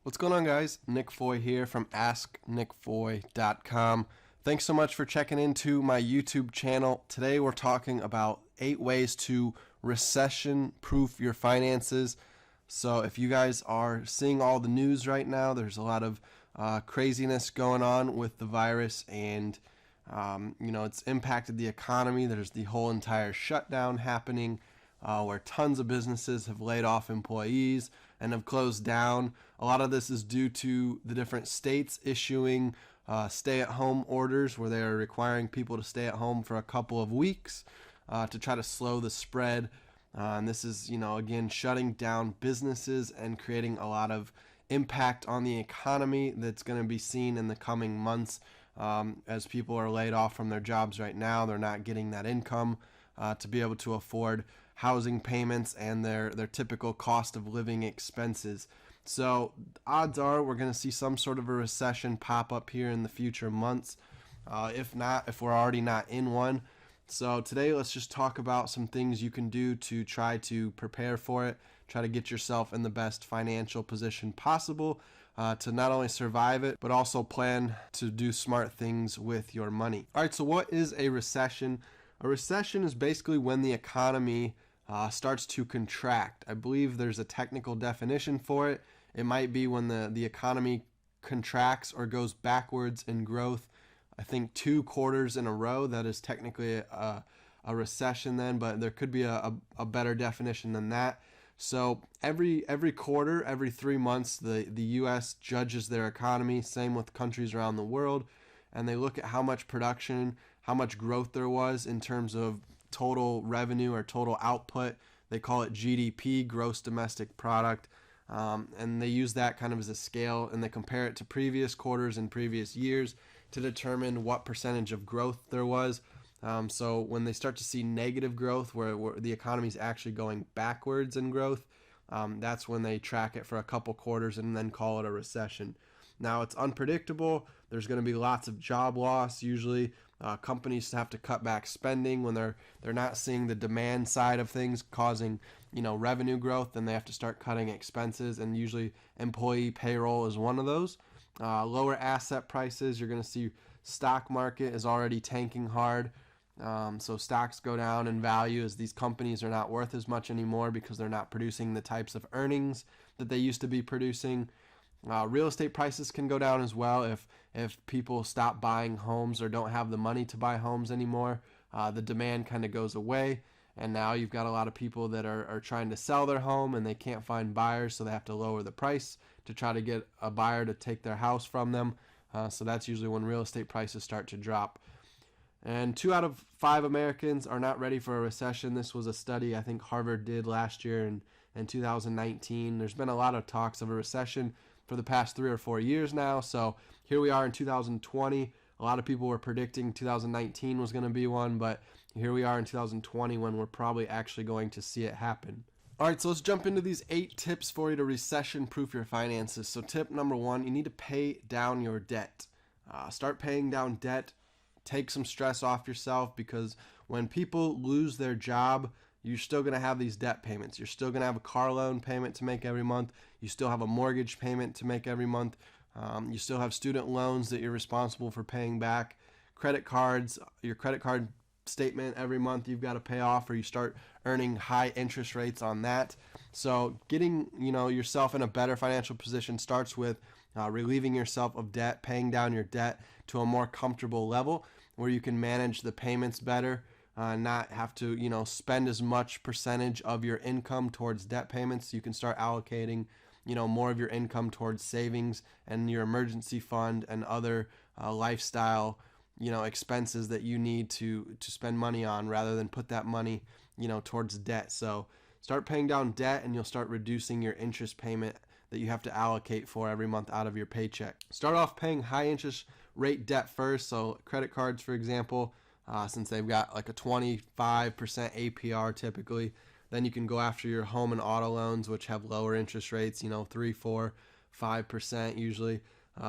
What's going on, guys? Nick Foy here from AskNickFoy.com. Thanks so much for checking into my YouTube channel. Today we're talking about 8 ways to recession-proof your finances. So if you guys are seeing all the news right now, there's a lot of craziness going on with the virus, and it's impacted the economy. There's the whole entire shutdown happening, where tons of businesses have laid off employees and have closed down. A lot of this is due to the different states issuing stay-at-home orders where they are requiring people to stay at home for a couple of weeks to try to slow the spread. And this is, again, shutting down businesses and creating a lot of impact on the economy that's going to be seen in the coming months. As people are laid off from their jobs right now, they're not getting that income to be able to afford housing payments and their typical cost of living expenses. So odds are we're going to see some sort of a recession pop up here in the future months, if we're already not in one. So today let's just talk about some things you can do to try to prepare for it, try to get yourself in the best financial position possible to not only survive it, but also plan to do smart things with your money. All right, so what is a recession? A recession is basically when the economy starts to contract. I believe there's a technical definition for it. It might be when the economy contracts or goes backwards in growth. I think 2 quarters in a row, that is technically a recession then, but there could be a better definition than that. So every quarter, every 3 months, the U.S. judges their economy, same with countries around the world, and they look at how much production, how much growth there was in terms of total revenue or total output. They call it GDP, gross domestic product, and they use that kind of as a scale, and they compare it to previous quarters and previous years to determine what percentage of growth there was. So when they start to see negative growth, where the economy is actually going backwards in growth, that's when they track it for a couple quarters and then call it a recession. Now, it's unpredictable. There's going to be lots of job loss. Usually companies have to cut back spending when they're not seeing the demand side of things causing revenue growth. Then they have to start cutting expenses, and usually employee payroll is one of those. Lower asset prices. You're going to see stock market is already tanking hard. So stocks go down in value as these companies are not worth as much anymore because they're not producing the types of earnings that they used to be producing. Real estate prices can go down as well if people stop buying homes or don't have the money to buy homes anymore. The demand kind of goes away, and now you've got a lot of people that are trying to sell their home and they can't find buyers, so they have to lower the price to try to get a buyer to take their house from them. So that's usually when real estate prices start to drop. And 2 out of 5 Americans are not ready for a recession. This was a study I think Harvard did last year in 2019. There's been a lot of talks of a recession for the past 3 or 4 years now. So here we are in 2020. A lot of people were predicting 2019 was going to be one, but here we are in 2020 when we're probably actually going to see it happen. All right, so let's jump into these 8 tips for you to recession-proof your finances. So tip number 1, you need to pay down your debt. Start paying down debt. Take some stress off yourself, because when people lose their job, you're still going to have these debt payments. You're still going to have a car loan payment to make every month. You still have a mortgage payment to make every month. You still have student loans that you're responsible for paying back. Credit cards, your credit card statement every month you've got to pay off, or you start earning high interest rates on that. So getting yourself in a better financial position starts with relieving yourself of debt, paying down your debt to a more comfortable level where you can manage the payments better, not have to spend as much percentage of your income towards debt payments. You can start allocating more of your income towards savings and your emergency fund and other lifestyle expenses that you need to spend money on, rather than put that money towards debt. So start paying down debt, and you'll start reducing your interest payment that you have to allocate for every month out of your paycheck. Start off paying high interest rate debt first. So credit cards, for example, since they've got like a 25% APR typically, then you can go after your home and auto loans, which have lower interest rates, 3, 4, 5% usually.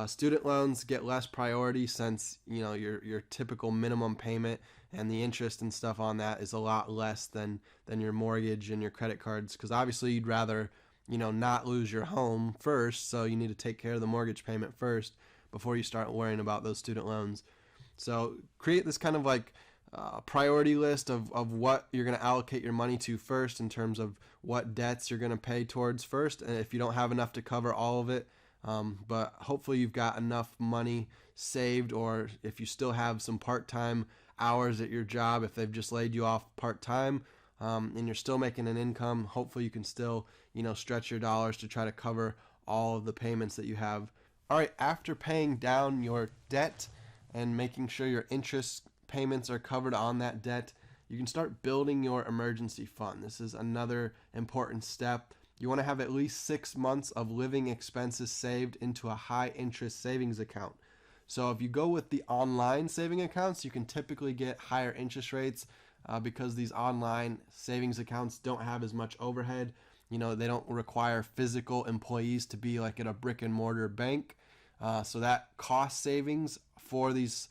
Student loans get less priority since your typical minimum payment and the interest and stuff on that is a lot less than your mortgage and your credit cards, because obviously you'd rather not lose your home first. So you need to take care of the mortgage payment first before you start worrying about those student loans. So create this kind of like priority list of what you're going to allocate your money to first in terms of what debts you're going to pay towards first. And if you don't have enough to cover all of it, but hopefully you've got enough money saved, or if you still have some part-time hours at your job, if they've just laid you off part-time, and you're still making an income, hopefully you can still, stretch your dollars to try to cover all of the payments that you have. All right, after paying down your debt and making sure your interest payments are covered on that debt, you can start building your emergency fund. This is another important step. You want to have at least 6 months of living expenses saved into a high interest savings account. So if you go with the online saving accounts, you can typically get higher interest rates because these online savings accounts don't have as much overhead. They don't require physical employees to be like at a brick and mortar bank. So that cost savings for these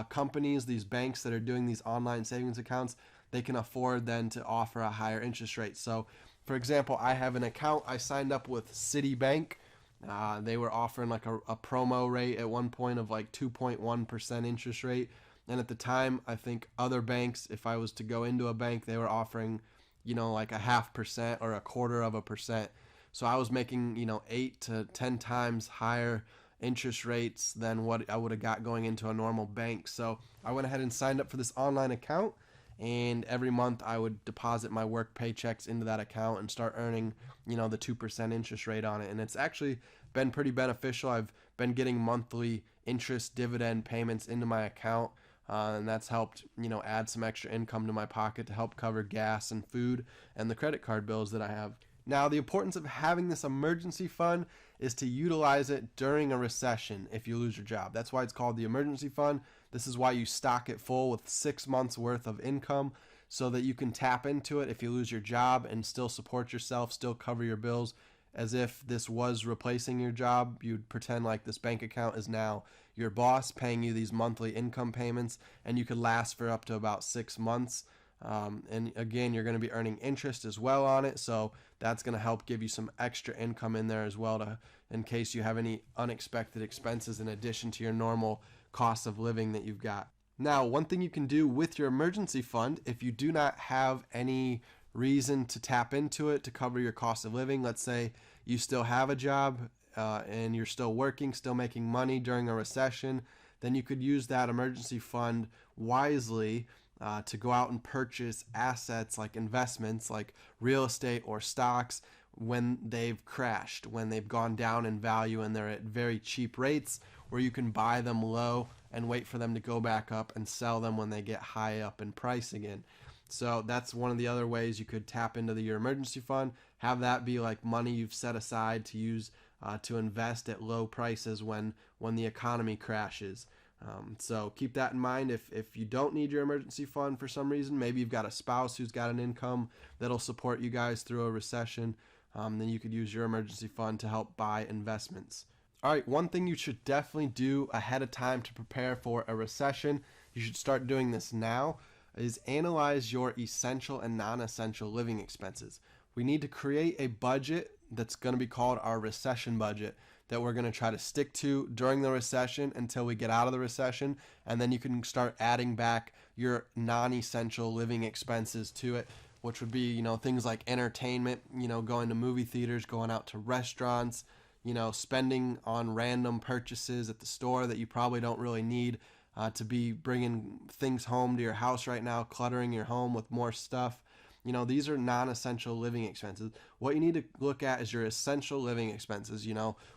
companies, these banks that are doing these online savings accounts, they can afford then to offer a higher interest rate. So for example, I have an account I signed up with Citibank. They were offering like a promo rate at one point of like 2.1% interest rate. And at the time, I think other banks, if I was to go into a bank, they were offering, like 0.5% or 0.25%. So I was making, 8 to 10 times higher interest rates than what I would have got going into a normal bank. So I went ahead and signed up for this online account, and every month I would deposit my work paychecks into that account and start earning, the 2% interest rate on it. And it's actually been pretty beneficial. I've been getting monthly interest dividend payments into my account, and that's helped, add some extra income to my pocket to help cover gas and food and the credit card bills that I have. Now, the importance of having this emergency fund is to utilize it during a recession if you lose your job. That's why it's called the emergency fund. This is why you stock it full with 6 months worth of income so that you can tap into it if you lose your job and still support yourself, still cover your bills. As if this was replacing your job, you'd pretend like this bank account is now your boss paying you these monthly income payments, and you could last for up to about 6 months. And again, you're going to be earning interest as well on it, so that's going to help give you some extra income in there as well in case you have any unexpected expenses in addition to your normal cost of living that you've got. Now, one thing you can do with your emergency fund, if you do not have any reason to tap into it to cover your cost of living, let's say you still have a job and you're still working, still making money during a recession, then you could use that emergency fund wisely to go out and purchase assets like investments like real estate or stocks when they've crashed, when they've gone down in value and they're at very cheap rates, where you can buy them low and wait for them to go back up and sell them when they get high up in price again. So that's one of the other ways you could tap into your emergency fund. Have that be like money you've set aside to use to invest at low prices when the economy crashes. So keep that in mind. If you don't need your emergency fund for some reason, maybe you've got a spouse who's got an income that'll support you guys through a recession, then you could use your emergency fund to help buy investments. All right, one thing you should definitely do ahead of time to prepare for a recession, you should start doing this now, is analyze your essential and non-essential living expenses. We need to create a budget that's going to be called our recession budget that we're going to try to stick to during the recession until we get out of the recession, and then you can start adding back your non-essential living expenses to it, which would be, things like entertainment, going to movie theaters, going out to restaurants, spending on random purchases at the store that you probably don't really need, to be bringing things home to your house right now, cluttering your home with more stuff. These are non-essential living expenses. What you need to look at is your essential living expenses,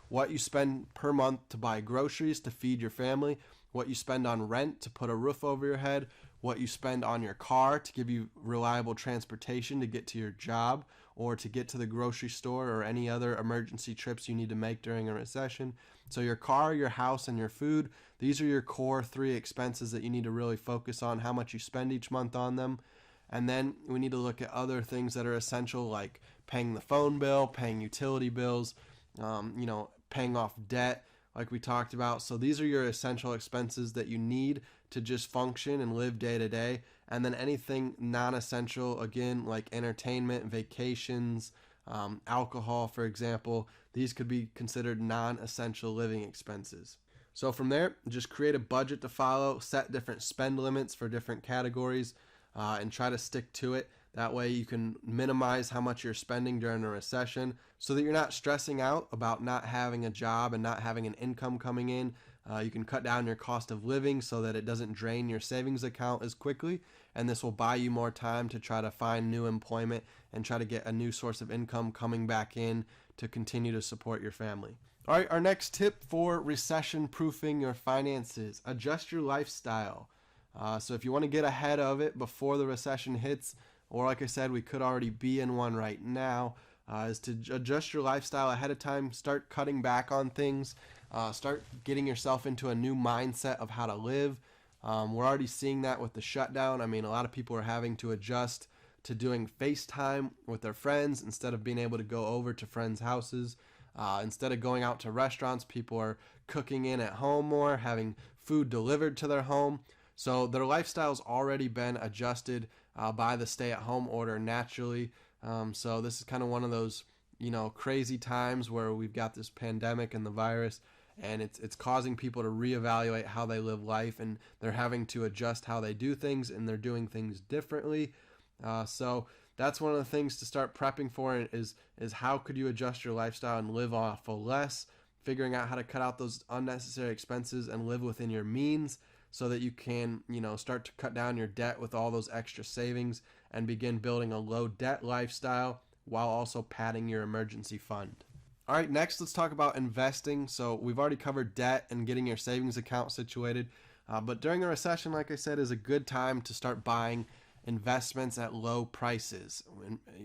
what you spend per month to buy groceries to feed your family, what you spend on rent to put a roof over your head, what you spend on your car to give you reliable transportation to get to your job or to get to the grocery store or any other emergency trips you need to make during a recession. So your car, your house, and your food, these are your core 3 expenses that you need to really focus on, how much you spend each month on them. And then we need to look at other things that are essential, like paying the phone bill, paying utility bills, paying off debt, like we talked about. So these are your essential expenses that you need to just function and live day to day. And then anything non-essential, again, like entertainment, vacations, alcohol, for example. These could be considered non-essential living expenses. So from there, just create a budget to follow, set different spend limits for different categories, and try to stick to it. That way you can minimize how much you're spending during a recession so that you're not stressing out about not having a job and not having an income coming in. You can cut down your cost of living so that it doesn't drain your savings account as quickly, and this will buy you more time to try to find new employment and try to get a new source of income coming back in to continue to support your family. All right, our next tip for recession proofing your finances: adjust your lifestyle. So if you want to get ahead of it before the recession hits, or like I said, we could already be in one right now, is to adjust your lifestyle ahead of time. Start cutting back on things. Start getting yourself into a new mindset of how to live. We're already seeing that with the shutdown. I mean, a lot of people are having to adjust to doing FaceTime with their friends instead of being able to go over to friends' houses. Instead of going out to restaurants, people are cooking in at home more, having food delivered to their home. So their lifestyle's already been adjusted by the stay-at-home order naturally. So this is kind of one of those, crazy times where we've got this pandemic and the virus, and it's causing people to reevaluate how they live life, and they're having to adjust how they do things, and they're doing things differently. So that's one of the things to start prepping for is how could you adjust your lifestyle and live off of less, figuring out how to cut out those unnecessary expenses and live within your means so that you can, start to cut down your debt with all those extra savings and begin building a low debt lifestyle while also padding your emergency fund. All right, next let's talk about investing. So we've already covered debt and getting your savings account situated, but during a recession, like I said, is a good time to start buying investments at low prices.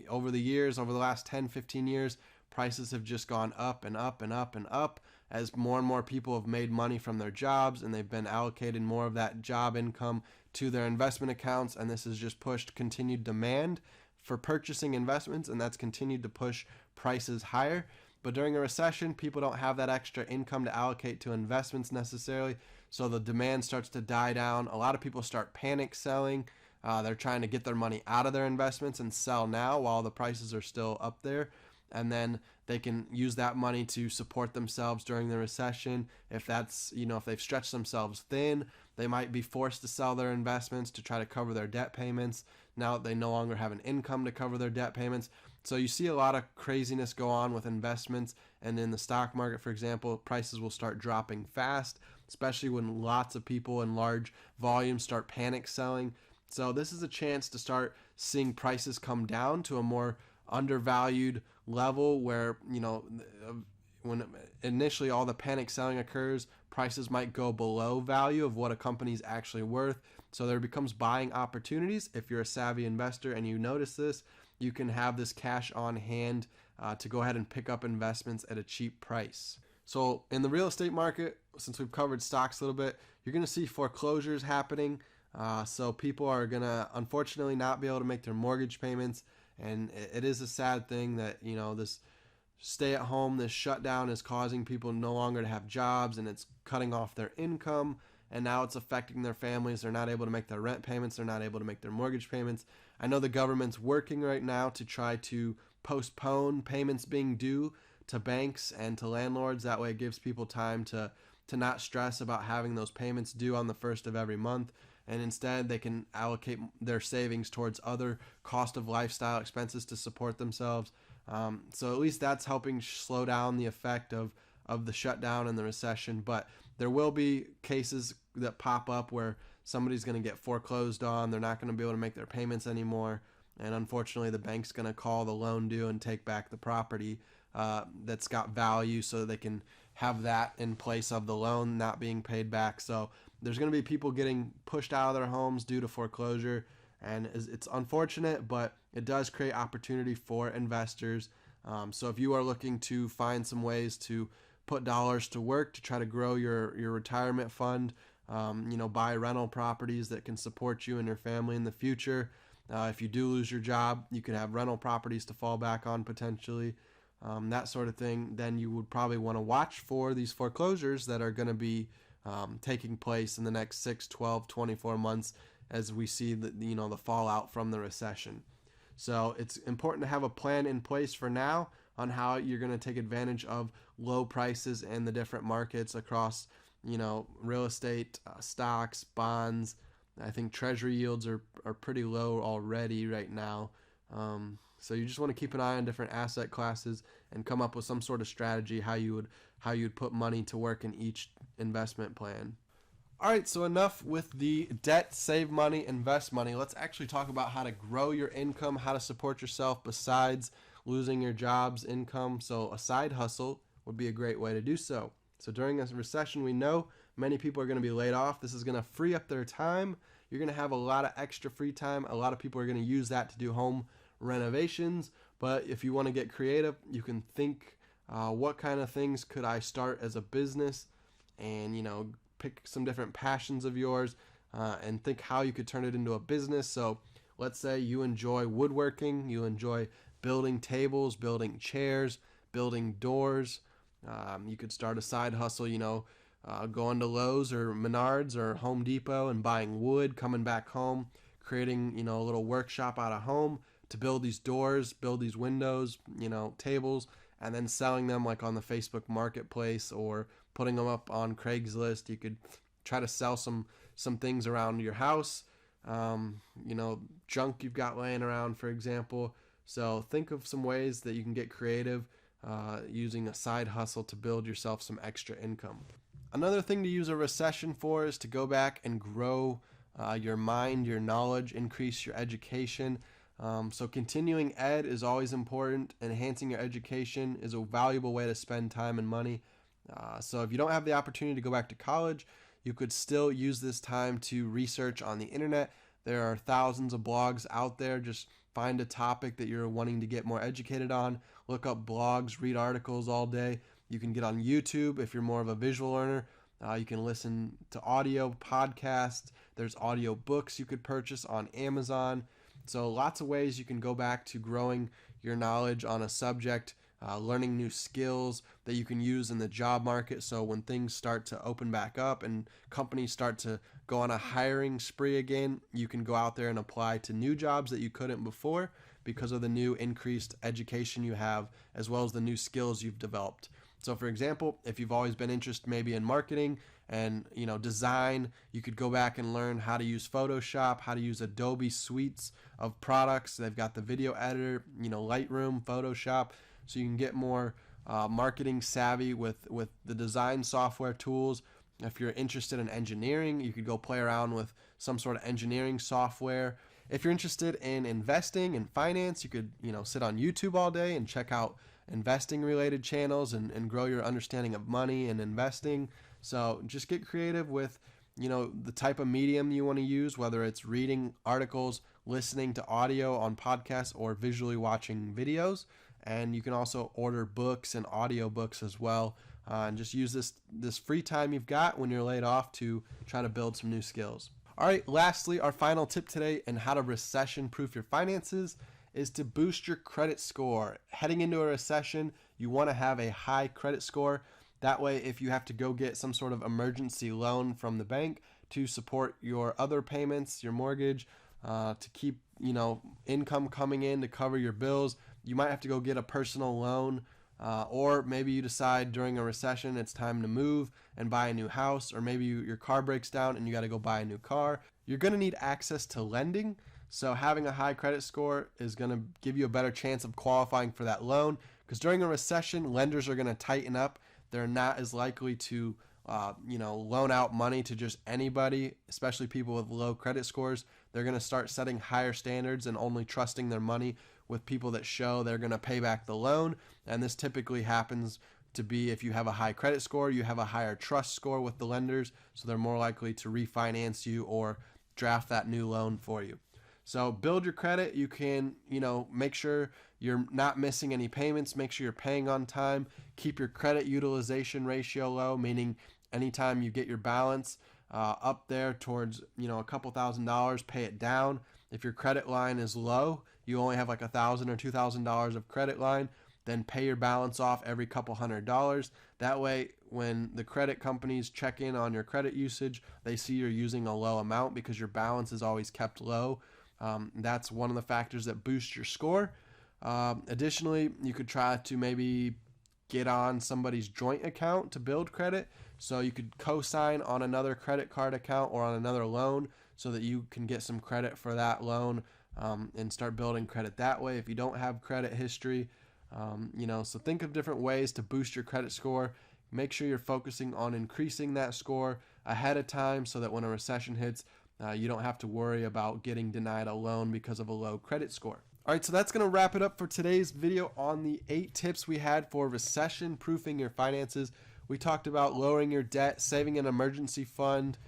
Over the years, over the last 10, 15 years, prices have just gone up and up and up and up as more and more people have made money from their jobs, and they've been allocated more of that job income to their investment accounts, and this has just pushed continued demand for purchasing investments, and that's continued to push prices higher. But during a recession, people don't have that extra income to allocate to investments necessarily, so the demand starts to die down. A lot of people start panic selling. They're trying to get their money out of their investments and sell now while the prices are still up there. And then they can use that money to support themselves during the recession. If that's, if they've stretched themselves thin, they might be forced to sell their investments to try to cover their debt payments. Now they no longer have an income to cover their debt payments. So you see a lot of craziness go on with investments. And in the stock market, for example, prices will start dropping fast, especially when lots of people in large volumes start panic selling. So this is a chance to start seeing prices come down to a more undervalued level where, when initially all the panic selling occurs, prices might go below value of what a company's actually worth. So there becomes buying opportunities. If you're a savvy investor and you notice this, you can have this cash on hand to go ahead and pick up investments at a cheap price. So in the real estate market, since we've covered stocks a little bit, you're going to see foreclosures happening. So people are going to unfortunately not be able to make their mortgage payments. And it is a sad thing that, this stay at home, this shutdown is causing people no longer to have jobs, and it's cutting off their income. And now it's affecting their families. They're not able to make their rent payments. They're not able to make their mortgage payments. I know the government's working right now to try to postpone payments being due to banks and to landlords. That way it gives people time to not stress about having those payments due on the first of every month. And instead they can allocate their savings towards other cost of lifestyle expenses to support themselves. So at least that's helping slow down the effect of the shutdown and the recession. But there will be cases that pop up where somebody's going to get foreclosed on. They're not going to be able to make their payments anymore. And unfortunately, the bank's going to call the loan due and take back the property that's got value so they can have that in place of the loan not being paid back. So there's going to be people getting pushed out of their homes due to foreclosure, and it's unfortunate, but it does create opportunity for investors. So if you are looking to find some ways to put dollars to work to try to grow your retirement fund, buy rental properties that can support you and your family in the future. If you do lose your job, you could have rental properties to fall back on potentially, that sort of thing. Then you would probably want to watch for these foreclosures that are going to be taking place in the next 6, 12, 24 months as we see the fallout from the recession. So it's important to have a plan in place for now on how you're going to take advantage of low prices in the different markets across, real estate, stocks, bonds. I think treasury yields are pretty low already right now. So you just want to keep an eye on different asset classes and come up with some sort of strategy how you'd put money to work in each investment plan. All right, so enough with the debt, save money, invest money. Let's actually talk about how to grow your income, how to support yourself besides losing your job's income. So a side hustle would be a great way to do so. So during a recession, we know many people are going to be laid off. This is going to free up their time. You're going to have a lot of extra free time. A lot of people are going to use that to do home renovations. But if you want to get creative, you can think, what kind of things could I start as a business, and pick some different passions of yours, and think how you could turn it into a business. So let's say you enjoy woodworking, you enjoy building tables, building chairs, building doors. You could start a side hustle, going to Lowe's or Menards or Home Depot and buying wood, coming back home, creating, a little workshop out of home to build these doors, build these windows, tables, and then selling them like on the Facebook Marketplace or putting them up on Craigslist. You could try to sell some things around your house, junk you've got laying around, for example. So think of some ways that you can get creative using a side hustle to build yourself some extra income. Another thing to use a recession for is to go back and grow your mind, your knowledge, increase your education. So continuing ed is always important. Enhancing your education is a valuable way to spend time and money. So if you don't have the opportunity to go back to college, you could still use this time to research on the internet. There are thousands of blogs out there. Just find a topic that you're wanting to get more educated on. Look up blogs, read articles all day. You can get on YouTube if you're more of a visual learner. You can listen to audio podcasts. There's audio books you could purchase on Amazon. So lots of ways you can go back to growing your knowledge on a subject, learning new skills that you can use in the job market. So when things start to open back up and companies start to go on a hiring spree again, you can go out there and apply to new jobs that you couldn't before because of the new increased education you have, as well as the new skills you've developed. So for example, if you've always been interested maybe in marketing and design, you could go back and learn how to use Photoshop, how to use Adobe suites of products. They've got the video editor, Lightroom, Photoshop, so you can get more marketing savvy with the design software tools. If you're interested in engineering, you could go play around with some sort of engineering software. If you're interested in investing and finance, you could sit on YouTube all day and check out investing related channels and grow your understanding of money and investing. So just get creative with the type of medium you want to use, whether it's reading articles, listening to audio on podcasts, or visually watching videos. And you can also order books and audio books as well, and just use this free time you've got when you're laid off to try to build some new skills. All right, lastly, our final tip today in how to recession-proof your finances is to boost your credit score. Heading into a recession, you want to have a high credit score. That way, if you have to go get some sort of emergency loan from the bank to support your other payments, your mortgage, to keep income coming in to cover your bills, you might have to go get a personal loan, or maybe you decide during a recession it's time to move and buy a new house, or maybe your car breaks down and you got to go buy a new car. You're going to need access to lending. So having a high credit score is going to give you a better chance of qualifying for that loan, because during a recession, lenders are going to tighten up. They're not as likely to loan out money to just anybody, especially people with low credit scores. They're going to start setting higher standards and only trusting their money with people that show they're going to pay back the loan. And this typically happens to be if you have a high credit score, you have a higher trust score with the lenders, so they're more likely to refinance you or draft that new loan for you. So build your credit. You can, make sure you're not missing any payments. Make sure you're paying on time. Keep your credit utilization ratio low, meaning anytime you get your balance up there towards, a couple $1,000s, pay it down. If your credit line is low, you only have like $1,000 or $2,000 of credit line, then pay your balance off every couple $100s. That way, when the credit companies check in on your credit usage, they see you're using a low amount because your balance is always kept low. That's one of the factors that boosts your score. Additionally, you could try to maybe get on somebody's joint account to build credit. So you could co-sign on another credit card account or on another loan so that you can get some credit for that loan, and start building credit that way if you don't have credit history. So think of different ways to boost your credit score. Make sure you're focusing on increasing that score ahead of time so that when a recession hits, you don't have to worry about getting denied a loan because of a low credit score. All right, so that's going to wrap it up for today's video on the 8 tips we had for recession proofing your finances. We talked about lowering your debt, saving an emergency fund,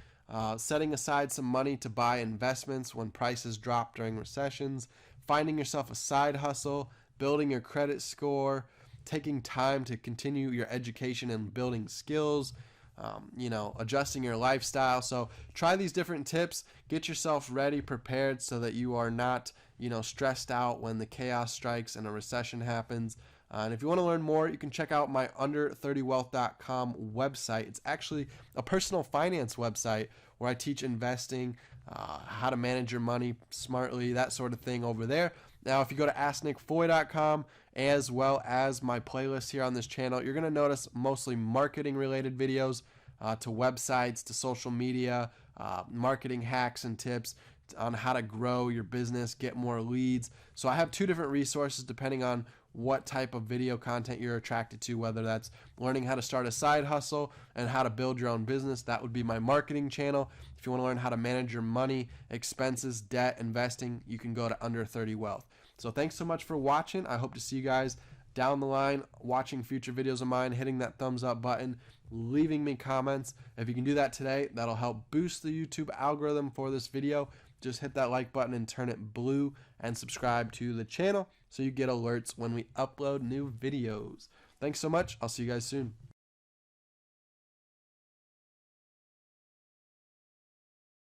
setting aside some money to buy investments when prices drop during recessions, finding yourself a side hustle, building your credit score, taking time to continue your education and building skills, adjusting your lifestyle. So try these different tips, get yourself ready, prepared so that you are not, stressed out when the chaos strikes and a recession happens. And if you want to learn more, you can check out my under30wealth.com website. It's actually a personal finance website where I teach investing, how to manage your money smartly, that sort of thing over there. Now, if you go to asknickfoy.com, as well as my playlist here on this channel, you're going to notice mostly marketing related videos, to websites, to social media, marketing hacks and tips on how to grow your business, get more leads. So I have 2 different resources depending on what type of video content you're attracted to, whether that's learning how to start a side hustle and how to build your own business. That would be my marketing channel. If you want to learn how to manage your money, expenses, debt, investing, you can go to Under 30 Wealth. So thanks so much for watching. I hope to see you guys down the line watching future videos of mine, hitting that thumbs up button, leaving me comments. If you can do that today, that'll help boost the YouTube algorithm for this video. Just hit that like button and turn it blue, and subscribe to the channel so you get alerts when we upload new videos. Thanks so much. I'll see you guys soon.